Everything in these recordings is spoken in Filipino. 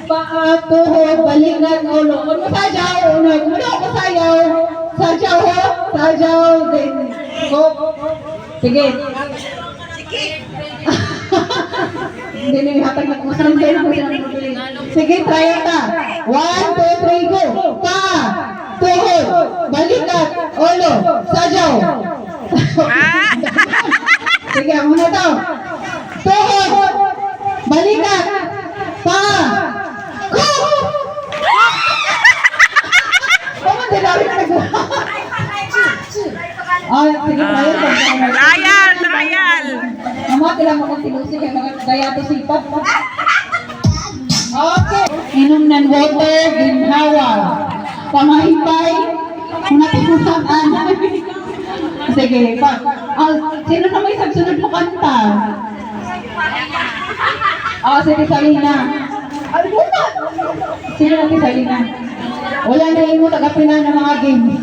Paa, tuhod, balikat, ulo. Kung masayaw, uno. Kung ano ako sayaw, sayaw ho, sayaw, then, go. Sige. Hindi na yung hatag na kumasalang kayo na sige, try ata. 1, 2, 3, go. Paa, tuhod, balikat, ulo, sayaw. Sige, muna to. Tuhod, balikat, paa, go! Kung dinawin na nagawa. Sige, Trial! Mama, kailangan mo kong tinusin kaya magdaya to sipag. Okay. Inom ng water, ginhawa. Pamahipay, natikusan. Sige, pa. Sino na may sagsunod mo kanta? Sige, Salina. Sino na si Salina? Wala na yung tagapina ng mga games.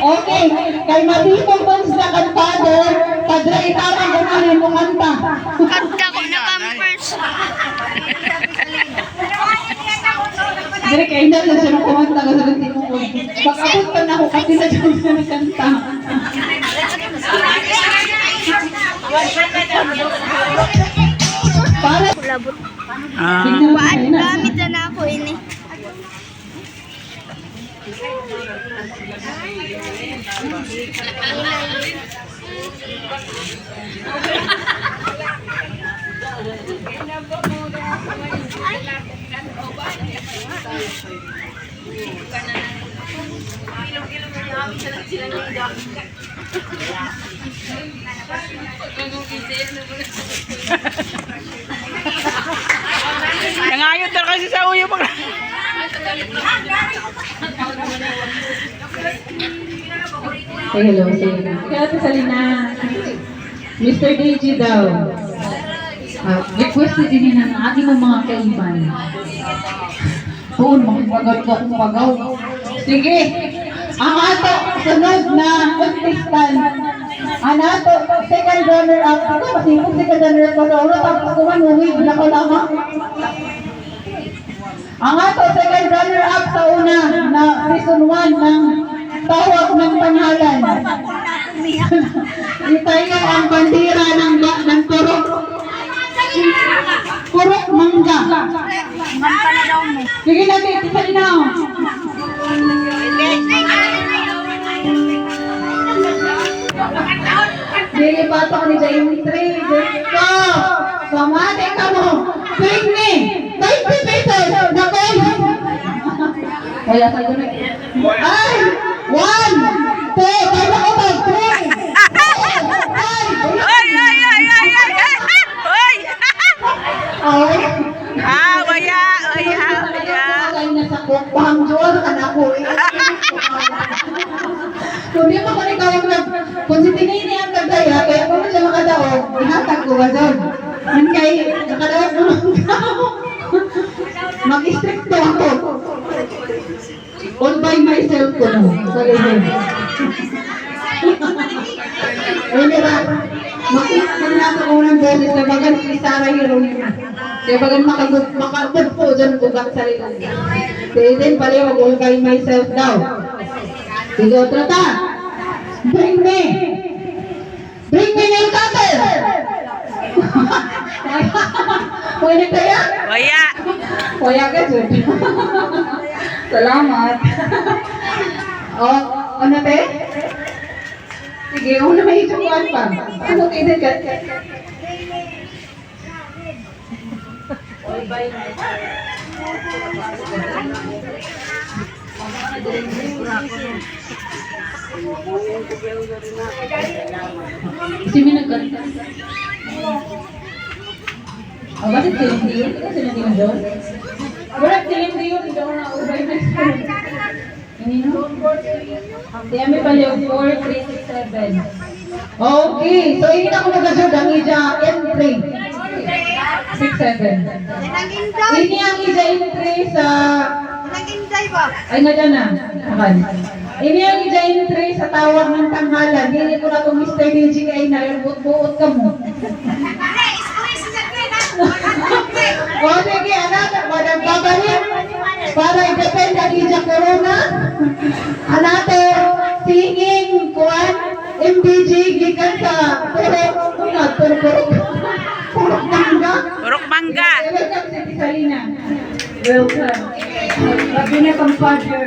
Okay, kay matipong pons na kantado, padre itamang kung ano yung kanta. Kanta ko na pampers. Dire kay na siya ng kumanta ko sa tinungkol. Pag-abot pa na ako kasi na siya nagkanta. Para Waan gamit na ako ini. Nangayod na kasi sa uyo pag... hello, sige. Kaya si Salina. Mr. DJ daw. Request din niya ng ating mga kaiban. Makipagod ko kung pagaw. Sige. Ang ato, sunod na contestant. Ang ato, second runner-up. Ito, masipag second runner-up. Tapos kumanuhig na ko lamang. Ang ato, second runner-up sa una na season 1 ng Tawag ng Pangalan. Itayo ang bandera ng Turok. Turok Mangga. Sige natin, isa din ako. Nilipato ko ni Jayentry. Dito! Pamate ka mo! Bring me! 20 pesos! Nakoy! Kaya sa'yo na. Ay! 1, 2, tayo ako ba? 3, 4, 5! Ay! Ay! Waya! Kaya na sa kumpang Diyos, anak ko eh. Kung di mo ko kung si Tinini ang kagaya, kaya kung siya makadaog, ihatag ko ba doon? Yan kay, nakadaog naman ako. Mag-istricto ako. All by myself ko na. Sorry, Nira, makikita na ako unang beses na bagan si Sarah Heroina. Kaya bagan makagod po dyan bugat sa rin. Kaya din pala wag all by myself daw. Sige, otro ta. Bring me nail cutter. Pwede kaya? Waya! Kaya ka dyan. Salamat. Ano te? Sige, una may isukuan pa. Ano kayo ka? Sino nagkanta? Bakit silang diyo? Ika silang diyo doon? Bakit silang diyo? Ika ko na ubay na silang. Kaya may pala 4, 3, 6, 7. Okay, so hindi na ko nag-asod ang ija entry. 6, 7. Ini ang ija entry sa... Ay, na dyan na. Akan. Ini ang ija entry sa tawag ng tanghalan. Hindi ko na itong Mr. DJ ay nalibot-buot ka mo. O sige, anak, babalik. Para i-depend ang ija corona. Anato, singing, kuwan, MBG, gikan sa purok mangga. Purok mangga. Welcome sa Tisalina. Welcome. Sabi na kang father.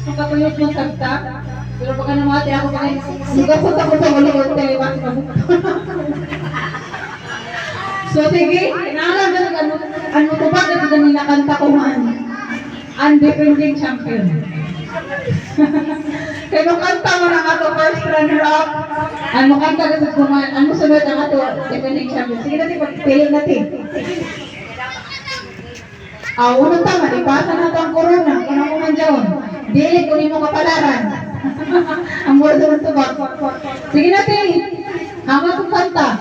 Makakuyot mong tagtag. Pero baka namati ako pa kayo. Nagapot ako sa ulo-ulo. So sige, kinaalam na ano tubag na ito nila kanta ko man. Undefending champion. Kaya nung kanta mo ng ato first runner-up, ano kanta ka sa kuman, ano sunod ang ato defending champion. Sige natin, pagpili natin. Unang tama, ipasa na ito ang corona. Kung ako man dyan, dili kunin mo kapalaran. Ang word ng tubag. Sige natin, hama itong kanta.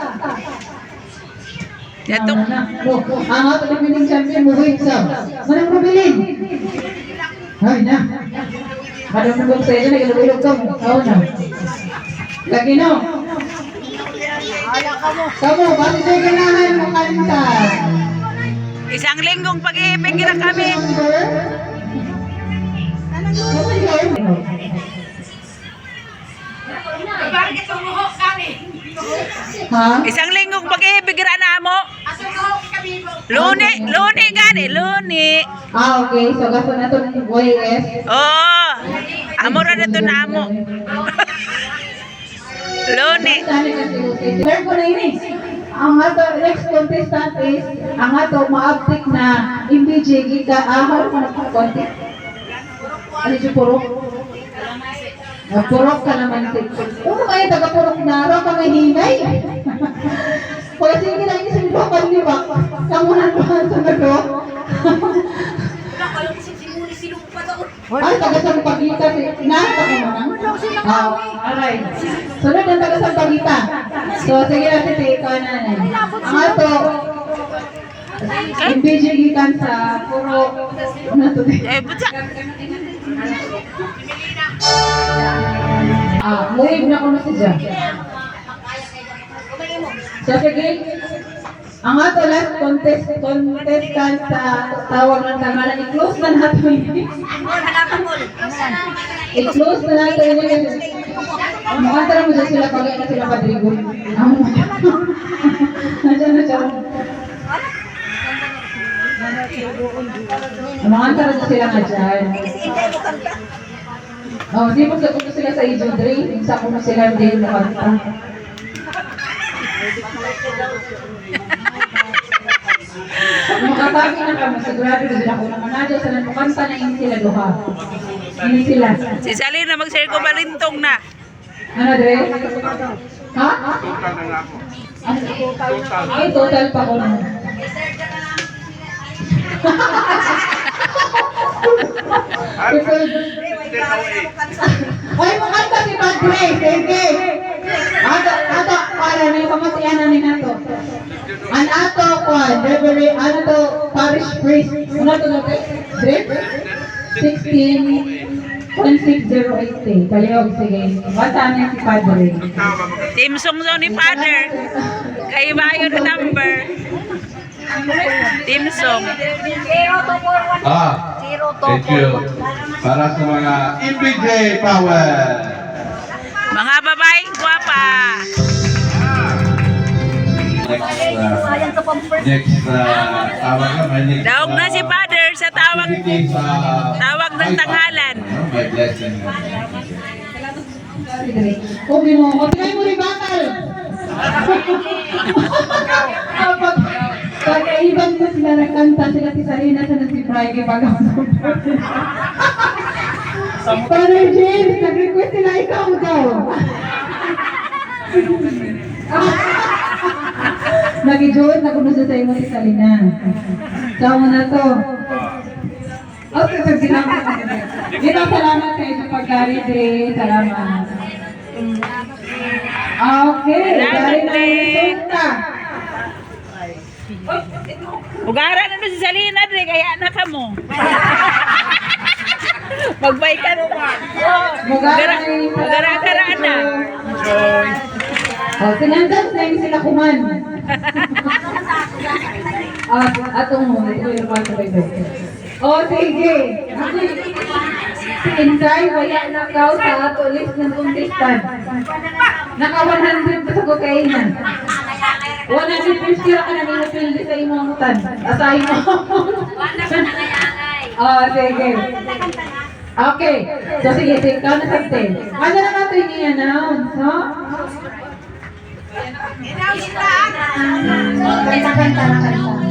Yatok. Ang ato defending champion mo, wait sa. Manang rubilin. Ay na. Madam nung sa iyo, nag-ilog ka mo. Oo na. Lagi no. Kamu, bakit sa'yo ganahan mo kanta? Isang linggong pag-ibig na kami. Ha? Isang linggong pag-ibig na mo. Luni gani, luni. Okay. So, gaso na ito ng YS. Oh, amora na to na amo. Luni. Learn ko na ini. Ang ato next contestant is ang ato maabtik na MBJ giga ahar ko na konti. Ano si purok? Purok ka naman si. Ano kayo taga purok na ro ka may hinay? Kaya sige na ini sin ko ni ba? Kamunan ba sa nado? Ay, taga Sampaguita. Nasa ko man. Alright. Sunod ang taga Sampaguita. So, sige natin sa ikanan. Ang ato, MBG gikan sa puro, ano to? Butsa. Wave na ko na siya. So, sige. Ang ato last contestant sa tawag ng tamanan, i-close na natin yun. I-close na natin yun. Makantara mo dyan sila pag na sila padrigol. Nandiyan na siya. Makantara dyan sila nga dyan. Di mo sa kung sila sa Ijodre, sa kung sila din makanta. Makatagi na kami, sigurado na sila kung namanadyo sa nanukanta na ini sila duha. Ini sila. Si Salina mag-share ko balintong na. Ano, Dre? Ha? Ay, total pa ko na. Ay, makanta si Padre. Sige. Ato, para na yung kamasiyan namin na to. An ato, Reverend, ano to, parish priest. Ano to, Dre? 16.6080. Kaliyog, sige. Bata niya si Padre. Team Songso ni Father. Kayo ba yun number? Team Song. Thank you. Para sa mga MBJ Power. Mga babaeng guwapa. Next, tawag na, may next. Daog na si Father sa tawag ng tanghalan. May blessing. Kung binuha, tinay mo rin bakal. Pagkaiban mo sila nakanta, sila si Sarina sa si Friday pag-amasok. Father James, nag-request sila ikaw daw. Nag-i-join na kung sa imo si Sarina. Sama na to. Okay, pag ginagawa ko na. Dito, salamat kayo sa pagkari, Dre. Salamat. Okay, dari na yung resulta. Ugara na si Salina, Dre, kaya na ka mo. Magbay ka na. Mugara na. Oh, sinandas na yung sila kuman. Atong mo, ito yung naman sa ito. O, sige. Si Inday, wala na ka sa ato list ng contestant. Naka 100 pa sa kokainan. 150 ka na ninapildi sa imutan. Asahin mo. O, sige. Okay. So, sige, ikaw na sa 10. Ano na natin i-announce, no? Kanta-kanta na kanta.